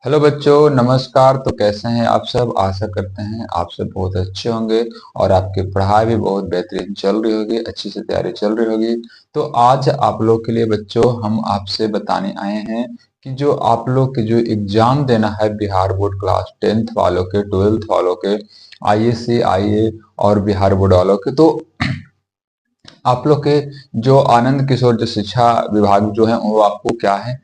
Hello बच्चों, नमस्कार। तो कैसे हैं आप सब? आशा करते हैं आप सब बहुत अच्छे होंगे और आपकी पढ़ाई भी बहुत बेहतरीन चल रही होगी, अच्छी से तैयारी चल रही होगी। तो आज आप लोग के लिए बच्चों हम आपसे बताने आए हैं कि जो आप लोग के जो एग्जाम देना है बिहार बोर्ड क्लास 10th वालों के, 12th वालों के, आईएससी आईए और बिहार बोर्ड वालों के, तो आप लोग के जो आनंद किशोर जो शिक्षा विभाग जो है वो आपको क्या है,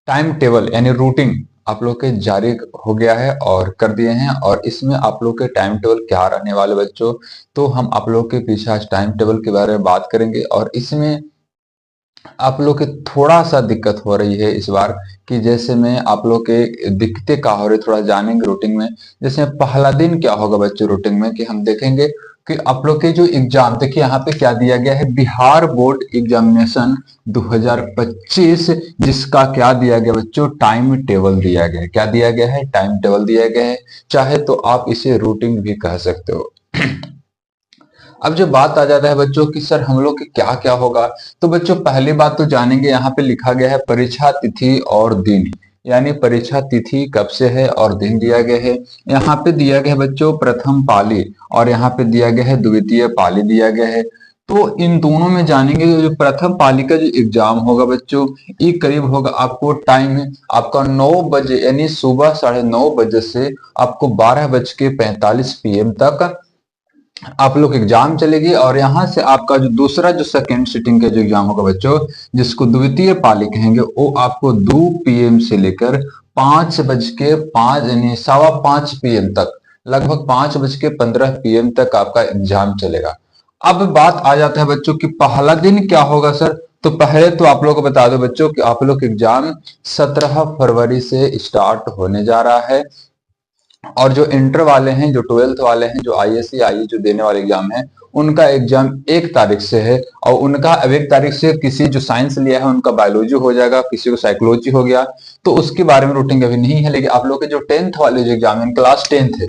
टाइम टेबल यानी रूटीन आप लोग के जारी हो गया है और कर दिए हैं। और इसमें आप लोग के टाइम टेबल क्या रहने वाले बच्चों, तो हम आप लोग के पीछे आज टाइम टेबल के बारे में बात करेंगे। और इसमें आप लोग के थोड़ा सा दिक्कत हो रही है इस बार कि जैसे में आप लोग के दिक्कतें क्या हो रही है थोड़ा जानेंगे रूटीन में। जैसे पहला दिन क्या होगा बच्चों रूटीन में कि हम देखेंगे कि आप लोग के जो एग्जाम, देखिए यहाँ पे क्या दिया गया है, बिहार बोर्ड एग्जामिनेशन 2025, जिसका क्या दिया गया बच्चों, टाइम टेबल दिया गया है। क्या दिया गया है? टाइम टेबल दिया गया है, चाहे तो आप इसे रूटीन भी कह सकते हो। अब जो बात आ जाता है बच्चों कि सर हम लोग के क्या क्या होगा, तो बच्चों पहली बात तो जानेंगे, यहाँ पे लिखा गया है परीक्षा तिथि और दिन, यानी परीक्षा तिथि कब से है और दिन दिया गया है। यहाँ पे दिया गया है बच्चों प्रथम पाली और यहाँ पे दिया गया है द्वितीय पाली दिया गया है। तो इन दोनों में जानेंगे कि जो प्रथम पाली का जो एग्जाम होगा बच्चों, ये करीब होगा आपको टाइम है आपका 9 बजे, यानी सुबह 9:30 बजे से आपको 12:45 PM तक आप लोग एग्जाम चलेगी। और यहाँ से आपका जो दूसरा जो सेकेंड सिटिंग का जो एग्जाम होगा बच्चों, जिसको द्वितीय पाली कहेंगे, वो आपको 2 PM से लेकर 5:05 यानी 5:15 PM तक, लगभग 5:15 PM तक आपका एग्जाम चलेगा। अब बात आ जाता है बच्चों कि पहला दिन क्या होगा सर, तो पहले तो आप लोग को बता दो बच्चों कि आप लोग एग्जाम 17 फरवरी से स्टार्ट होने जा रहा है। और जो इंटर वाले हैं, जो 12th वाले हैं, जो आईएससी आईए जो देने वाले एग्जाम है, उनका एग्जाम 1 तारीख से है। और उनका अब 1 तारीख से किसी जो साइंस लिया है उनका बायोलॉजी हो जाएगा, किसी को साइकोलॉजी हो गया, तो उसके बारे में रूटीन अभी नहीं है। लेकिन आप लोग के जो 10th वाले जो एग्जाम है, क्लास 10th है,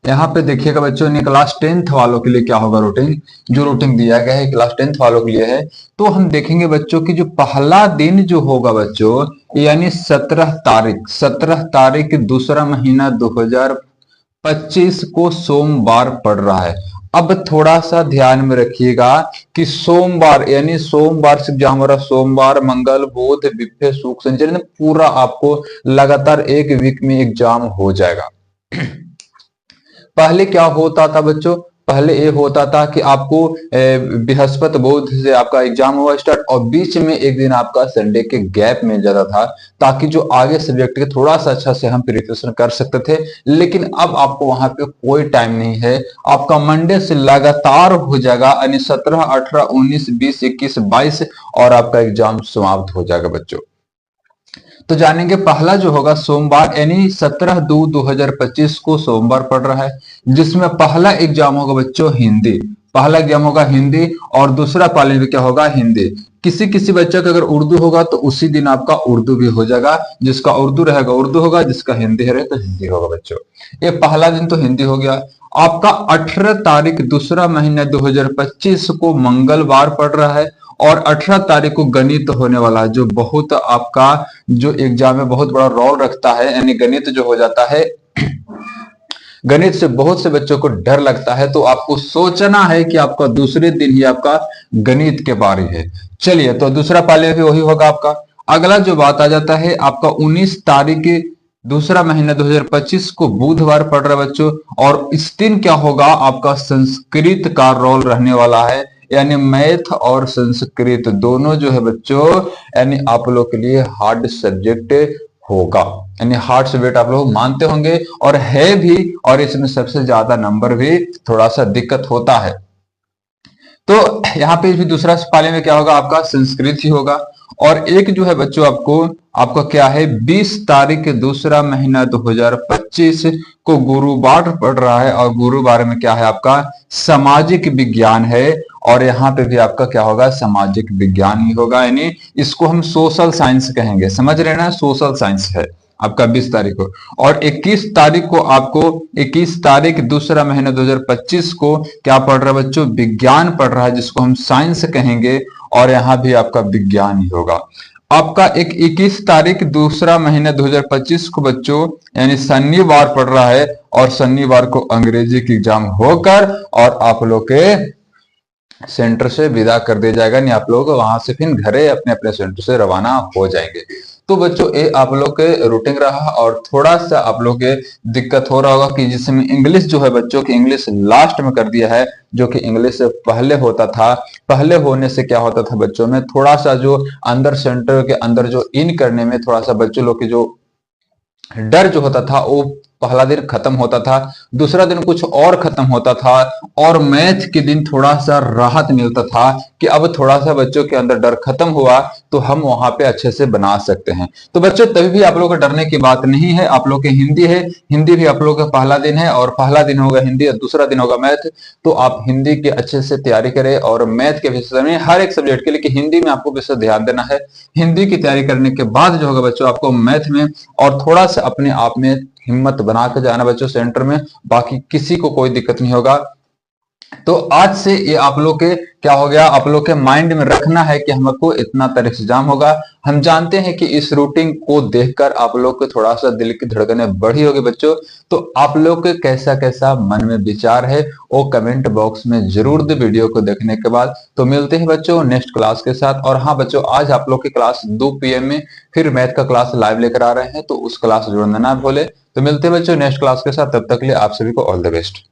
यहाँ पे देखिएगा बच्चों ने क्लास 10th वालों के लिए क्या होगा रूटीन, जो रूटीन दिया गया है क्लास 10th वालों के लिए है। तो हम देखेंगे बच्चों की जो पहला दिन जो होगा बच्चों, यानी 17 तारीख, 17 तारीख दूसरा महीना 2025 को सोमवार पड़ रहा है। अब थोड़ा सा ध्यान में रखिएगा कि सोमवार यानी सोमवार से जो हमारा सोमवार मंगल बुध विफे शुक्र शनि, पूरा आपको लगातार एक वीक में एग्जाम हो जाएगा। पहले क्या होता था बच्चों, पहले ये होता था कि आपको बृहस्पति बुध से आपका एग्जाम हुआ स्टार्ट और बीच में एक दिन आपका संडे के गैप मिल जाता था, ताकि जो आगे सब्जेक्ट के थोड़ा सा अच्छा से हम प्रिपरेशन कर सकते थे। लेकिन अब आपको वहां पे कोई टाइम नहीं है, आपका मंडे से लगातार हो जाएगा, यानी 17 18 19 20 21 22 और आपका एग्जाम समाप्त हो जाएगा बच्चों। तो जानेंगे पहला जो होगा सोमवार, यानी 17/2/2025 को सोमवार पड़ रहा है, जिसमें पहला एग्जाम होगा बच्चों हिंदी। पहला एग्जाम होगा हिंदी और दूसरा पाली में क्या होगा, हिंदी। किसी किसी बच्चे का अगर उर्दू होगा तो उसी दिन आपका उर्दू भी हो जाएगा, जिसका उर्दू रहेगा उर्दू होगा, जिसका हिंदी है तो हिंदी होगा बच्चों। ये पहला दिन तो हिंदी हो गया। आपका 18 तारीख दूसरा महीना 2025 को मंगलवार पड़ रहा है और 18 तारीख को गणित होने वाला है, जो बहुत आपका जो एग्जाम में बहुत बड़ा रोल रखता है। यानी गणित जो हो जाता है, गणित से बहुत से बच्चों को डर लगता है, तो आपको सोचना है कि आपका दूसरे दिन ही आपका गणित के बारे है। चलिए, तो दूसरा पाली भी वही होगा आपका। अगला जो बात आ जाता है आपका 19 तारीख दूसरा महीना 2025 को बुधवार पड़ रहा है बच्चों, और इस दिन क्या होगा, आपका संस्कृत का रोल रहने वाला है। यानी मैथ और संस्कृत दोनों जो है बच्चों, यानी आप लोग के लिए हार्ड सब्जेक्ट होगा, यानी हार्ड सब्जेक्ट आप लोग मानते होंगे और है भी, और इसमें सबसे ज्यादा नंबर भी थोड़ा सा दिक्कत होता है। तो यहाँ पे भी दूसरा पाले में क्या होगा, आपका संस्कृत ही होगा। और एक जो है बच्चों आपको, आपका क्या है, 20 तारीख दूसरा महीना 2025 को गुरुवार पड़ रहा है और गुरुवार में क्या है आपका सामाजिक विज्ञान है। और यहाँ पे भी आपका क्या होगा, सामाजिक विज्ञान ही होगा, यानी इसको हम सोशल साइंस कहेंगे, समझ रहे ना, सोशल साइंस है आपका 20 तारीख को। और 21 तारीख को आपको, 21 तारीख दूसरा महीना 2025 को क्या पढ़ रहा है बच्चों, विज्ञान पढ़ रहा है, जिसको हम साइंस कहेंगे, और यहाँ भी आपका विज्ञान ही होगा। आपका एक 21 तारीख दूसरा महीना 2025 को बच्चों यानी शनिवार पड़ रहा है, और शनिवार को अंग्रेजी की एग्जाम होकर और आप लोग के सेंटर से विदा कर दिया जाएगा, नहीं आप लोग वहां से फिर घरे अपने अपने सेंटर से रवाना हो जाएंगे। तो बच्चों ये आप लोग के रूटीन रहा, और थोड़ा सा आप लोग के दिक्कत हो रहा होगा कि जिसमें इंग्लिश जो है बच्चों की इंग्लिश लास्ट में कर दिया है, जो कि इंग्लिश पहले होता था। पहले होने से क्या होता था बच्चों में थोड़ा सा जो अंदर सेंटर के अंदर जो इन करने में थोड़ा सा बच्चों लोग की जो डर जो होता था वो पहला दिन खत्म होता था, दूसरा दिन कुछ और खत्म होता था, और मैथ के दिन थोड़ा सा राहत मिलता था कि अब थोड़ा सा बच्चों के अंदर डर खत्म हुआ तो हम वहां पे अच्छे से बना सकते हैं। तो बच्चों तभी भी आप लोग को डरने की बात नहीं है। आप लोग के हिंदी है, हिंदी भी आप लोग का पहला दिन है, और पहला दिन होगा हिंदी और दूसरा दिन होगा मैथ। तो आप हिंदी के अच्छे से तैयारी करें, और मैथ के विषय में हर एक सब्जेक्ट के लिए कि हिंदी में आपको विषय ध्यान देना है। हिंदी की तैयारी करने के बाद जो होगा बच्चों आपको मैथ में और थोड़ा सा अपने आप में हिम्मत बना के जाना बच्चों सेंटर में, बाकी किसी को कोई दिक्कत नहीं होगा। तो आज से ये आप लोग के क्या हो गया, आप लोग के माइंड में रखना है कि हमको इतना तारीख से एग्जाम होगा। हम जानते हैं कि इस रूटीन को देखकर आप लोग को थोड़ा सा दिल की धड़कनें बढ़ी होगी बच्चों। तो आप लोग के कैसा कैसा मन में विचार है वो कमेंट बॉक्स में जरूर दे वीडियो को देखने के बाद। तो मिलते हैं बच्चों नेक्स्ट क्लास के साथ। और हाँ बच्चों, आज आप लोग की क्लास 2 PM में फिर मैथ का क्लास लाइव लेकर आ रहे हैं, तो उस क्लास जुड़ना ना भूले। तो मिलते हैं बच्चों नेक्स्ट क्लास के साथ, तब तक के लिए आप सभी को ऑल द बेस्ट।